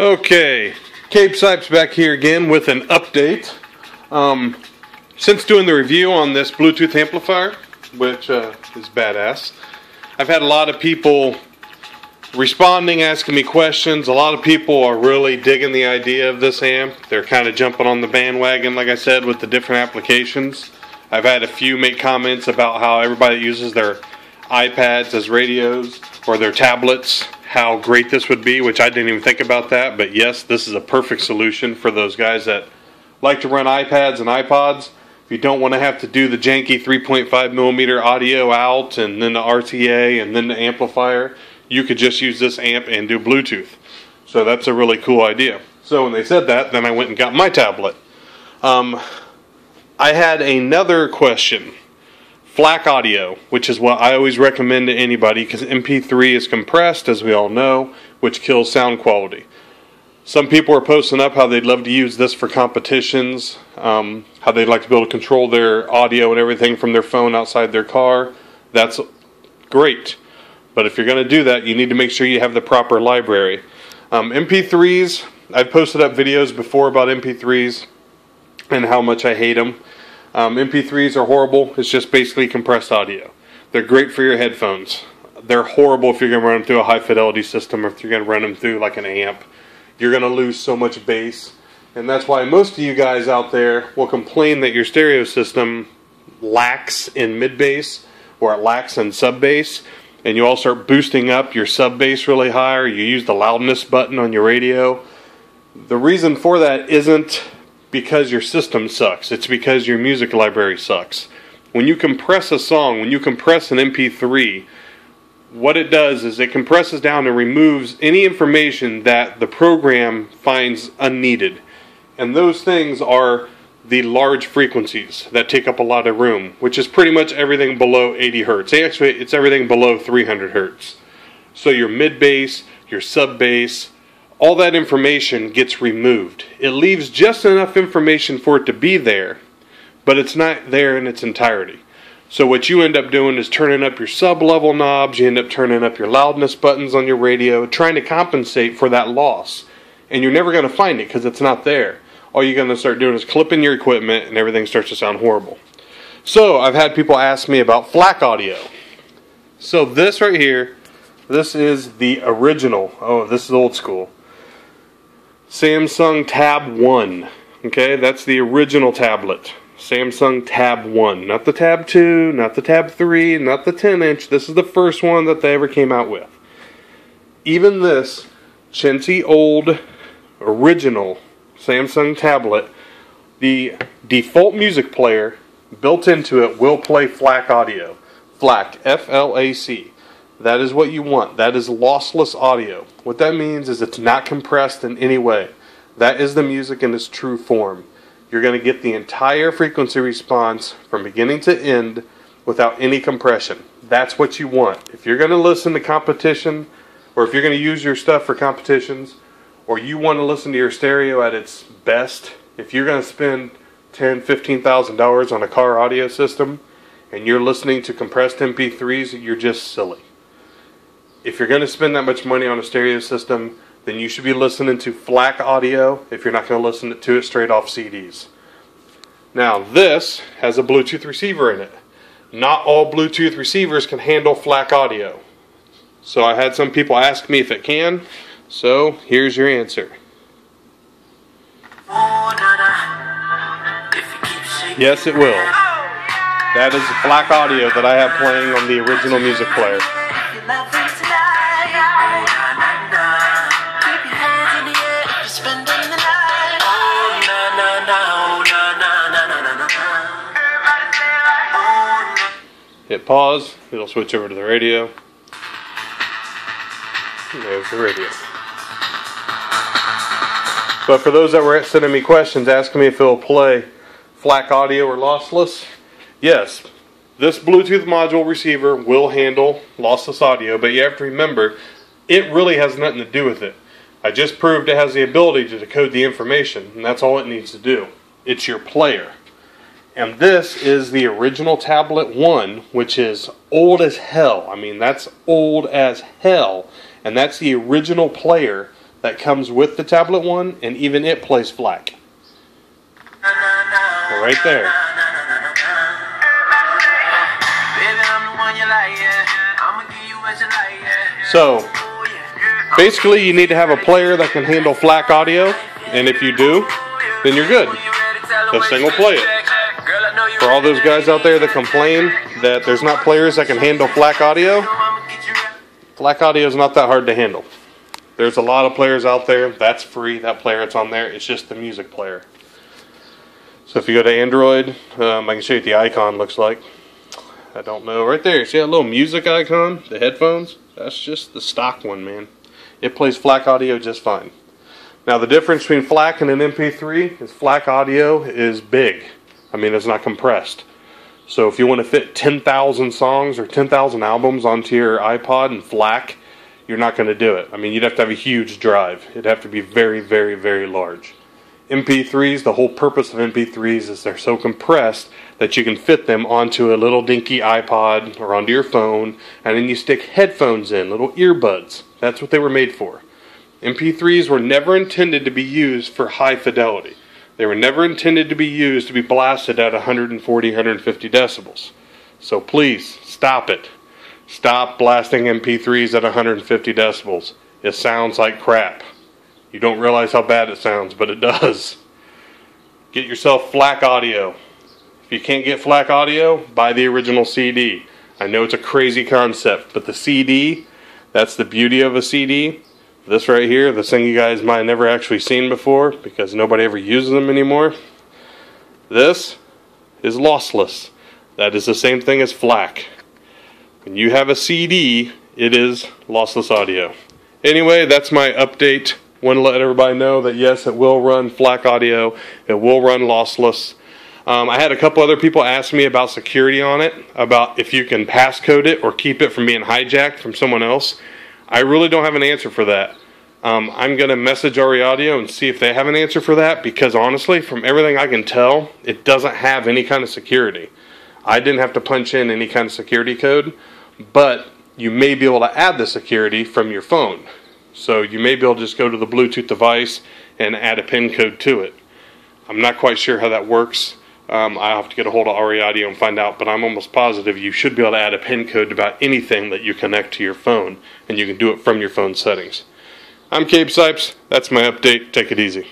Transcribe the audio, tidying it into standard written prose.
Okay, Cape Sipes back here again with an update. Since doing the review on this Bluetooth amplifier, which is badass, I've had a lot of people responding, asking me questions. A lot of people are really digging the idea of this amp. They're kind of jumping on the bandwagon, like I said, with the different applications. I've had a few make comments about how everybody uses their iPads as radios or their tablets, how great this would be, which I didn't even think about that. But yes, this is a perfect solution for those guys that like to run iPads and iPods. If you don't want to have to do the janky 3.5mm audio out and then the RTA and then the amplifier, you could just use this amp and do Bluetooth. So that's a really cool idea. So when they said that, then I went and got my tablet. I had another question. FLAC audio, which is what I always recommend to anybody, because MP3 is compressed, as we all know, which kills sound quality. Some people are posting up how they'd love to use this for competitions, how they'd like to be able to control their audio and everything from their phone outside their car. That's great. But if you're going to do that, you need to make sure you have the proper library. MP3s, I've posted up videos before about MP3s and how much I hate them. MP3s are horrible. It's just basically compressed audio. They're great for your headphones. They're horrible if you're going to run them through a high fidelity system or if you're going to run them through like an amp. You're going to lose so much bass. And that's why most of you guys out there will complain that your stereo system lacks in mid bass or it lacks in sub bass. And you all start boosting up your sub bass really high, or you use the loudness button on your radio. The reason for that isn't because your system sucks. It's because your music library sucks. When you compress a song, when you compress an MP3, what it does is it compresses down and removes any information that the program finds unneeded. And those things are the large frequencies that take up a lot of room, which is pretty much everything below 80 hertz. Actually, it's everything below 300 hertz. So your mid bass, your sub bass, all that information gets removed. It leaves just enough information for it to be there, but it's not there in its entirety. So what you end up doing is turning up your sub-level knobs, you end up turning up your loudness buttons on your radio, trying to compensate for that loss. And you're never going to find it because it's not there. All you're going to start doing is clipping your equipment and everything starts to sound horrible. So I've had people ask me about FLAC audio. So this right here, this is the original. Oh, this is old school. Samsung Tab 1. Okay, that's the original tablet. Samsung Tab 1. Not the Tab 2, not the Tab 3, not the 10-inch. This is the first one that they ever came out with. Even this chintzy old original Samsung tablet, the default music player built into it will play FLAC audio. FLAC, F-L-A-C. That is what you want. That is lossless audio. What that means is it's not compressed in any way. That is the music in its true form. You're going to get the entire frequency response from beginning to end without any compression. That's what you want. If you're going to listen to competition, or if you're going to use your stuff for competitions, or you want to listen to your stereo at its best, if you're going to spend $10,000, $15,000 on a car audio system, and you're listening to compressed MP3s, you're just silly. If you're going to spend that much money on a stereo system, then you should be listening to FLAC audio if you're not going to listen to it straight off CDs. Now this has a Bluetooth receiver in it. Not all Bluetooth receivers can handle FLAC audio. So I had some people ask me if it can, so here's your answer. Yes, it will. That is the FLAC audio that I have playing on the original music player. Hit pause, it'll switch over to the radio. And there's the radio. But for those that were sending me questions asking me if it'll play FLAC audio or lossless, yes, this Bluetooth module receiver will handle lossless audio, but you have to remember, it really has nothing to do with it. I just proved it has the ability to decode the information, and that's all it needs to do. It's your player. And this is the original Tablet 1, which is old as hell. I mean, that's old as hell. And that's the original player that comes with the tablet one, and even it plays FLAC. Right there. So, basically you need to have a player that can handle FLAC audio, and if you do, then you're good. This thing will play it. For all those guys out there that complain that there's not players that can handle FLAC audio is not that hard to handle. There's a lot of players out there. That's free. That player that's on there, it's just the music player. So if you go to Android, I can show you what the icon looks like. I don't know. Right there, see that little music icon? The headphones? That's just the stock one, man. It plays FLAC audio just fine. Now the difference between FLAC and an MP3 is FLAC audio is big. I mean, it's not compressed. So if you want to fit 10,000 songs or 10,000 albums onto your iPod in FLAC, you're not going to do it. I mean, you'd have to have a huge drive. It'd have to be very, very, very large. MP3s, the whole purpose of MP3s is they're so compressed that you can fit them onto a little dinky iPod or onto your phone, and then you stick headphones in, little earbuds. That's what they were made for. MP3s were never intended to be used for high fidelity. They were never intended to be used to be blasted at 140, 150 decibels. So please, stop it. Stop blasting MP3s at 150 decibels. It sounds like crap. You don't realize how bad it sounds, but it does. Get yourself FLAC audio. If you can't get FLAC audio, buy the original CD. I know it's a crazy concept, but the CD, that's the beauty of a CD. This right here, this thing you guys might have never actually seen before because nobody ever uses them anymore. This is lossless. That is the same thing as FLAC. When you have a CD, it is lossless audio. Anyway, that's my update. Want to let everybody know that yes, it will run FLAC audio. It will run lossless. I had a couple other people ask me about security on it, about if you can passcode it or keep it from being hijacked from someone else. I really don't have an answer for that. I'm going to message RE Audio and see if they have an answer for that, because honestly, from everything I can tell, it doesn't have any kind of security. I didn't have to punch in any kind of security code, but you may be able to add the security from your phone. So you may be able to just go to the Bluetooth device and add a PIN code to it. I'm not quite sure how that works. I'll have to get a hold of RE Audio and find out, but I'm almost positive you should be able to add a PIN code to about anything that you connect to your phone, and you can do it from your phone settings. I'm Cabe Sipes. That's my update. Take it easy.